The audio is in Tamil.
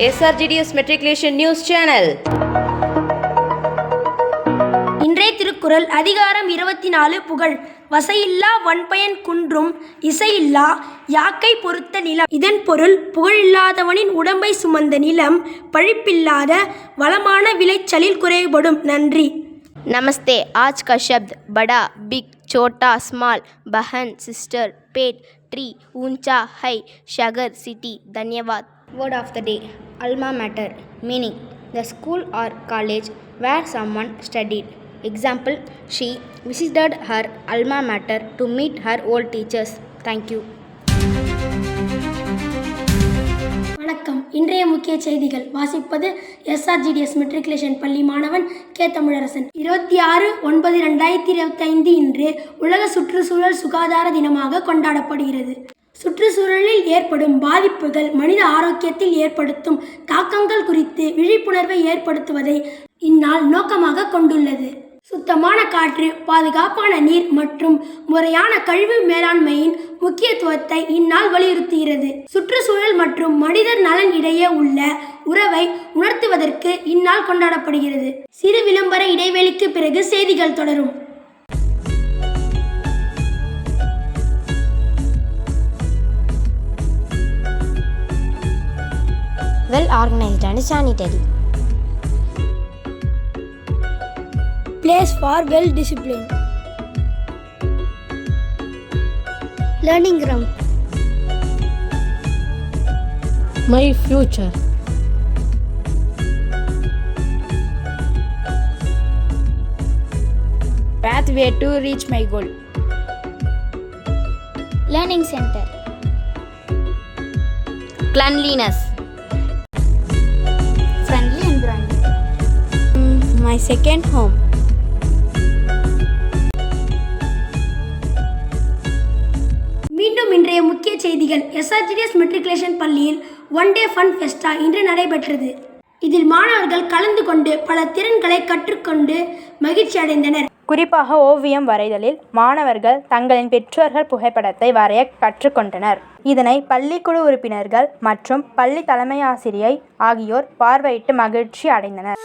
SRGDS Matriculation News Channel. இன்றைய திருக்குறள் அதிகாரம் 24 புகழ். வசையில்லா வன்பயன் குன்றும் இசையில்லா யாக்கை பொறுத்த நிலம். இதன் பொருள், புகழில்லாதவனின் உடம்பை சுமந்த நிலம் பழிப்பில்லாத வளமான விளைச்சலில் குறைபடும். நன்றி. नमस्ते। आज का शब्द बड़ा, बिग, छोटा, स्मॉल, बहन, सिस्टर, पेट, ट्री, ऊंचा, हाई, शगर, सिटी। धन्यवाद। Word of the day, alma mater. Meaning, the school or college where someone studied. Example, she visited her alma mater to meet her old teachers. Thank you. வணக்கம். இன்றைய முக்கிய செய்திகள் வாசிப்பது SRGDS மெட்ரிகுலேஷன் பள்ளி மாணவன் கே. தமிழரசன். 26/9/2025 இன்று உலக சுற்றுச்சூழல் சுகாதார தினமாக கொண்டாடப்படுகிறது. சுற்றுச்சூழலில் ஏற்படும் பாதிப்புகள் மனித ஆரோக்கியத்தில் ஏற்படுத்தும் தாக்கங்கள் குறித்து விழிப்புணர்வை ஏற்படுத்துவதை இந்நாள் நோக்கமாக கொண்டுள்ளது. சுத்தமான காற்று, பாதுகாப்பான நீர் மற்றும் முறையான கழிவு மேலாண்மையின் முக்கியத்துவத்தை இந்நாள் வலியுறுத்துகிறது. சுற்றுச்சூழல் மற்றும் மனிதர் நலன் இடையே உள்ள உறவை உணர்த்துவதற்கு இந்நாள் கொண்டாடப்படுகிறது. சிறு விளம்பர இடைவெளிக்கு பிறகு செய்திகள் தொடரும். Well organized and sanitary. Place for well disciplined. Learning ground. My future. Pathway to reach my goal. Learning center. Cleanliness. Friendly environment. My second home. மீண்டும் இன்றைய முக்கிய செய்திகள். SRGDS மெட்ரிகுலேஷன் பள்ளியில் ஒன் டே ஃபன் ஃபெஸ்டா இன்று நடைபெற்றது. இதில் மாணவர்கள் கலந்து கொண்டு பல திறன்களை கற்றுக்கொண்டு மகிழ்ச்சி அடைந்தனர். குறிப்பாக ஓவியம் வரைதலில் மாணவர்கள் தங்களின் பெற்றோர்கள் புகைப்படத்தை வரைய கற்றுக்கொண்டனர். இதனை பள்ளிக்குழு உறுப்பினர்கள் மற்றும் பள்ளி தலைமையாசிரியை ஆகியோர் பார்வையிட்டு மகிழ்ச்சி அடைந்தனர்.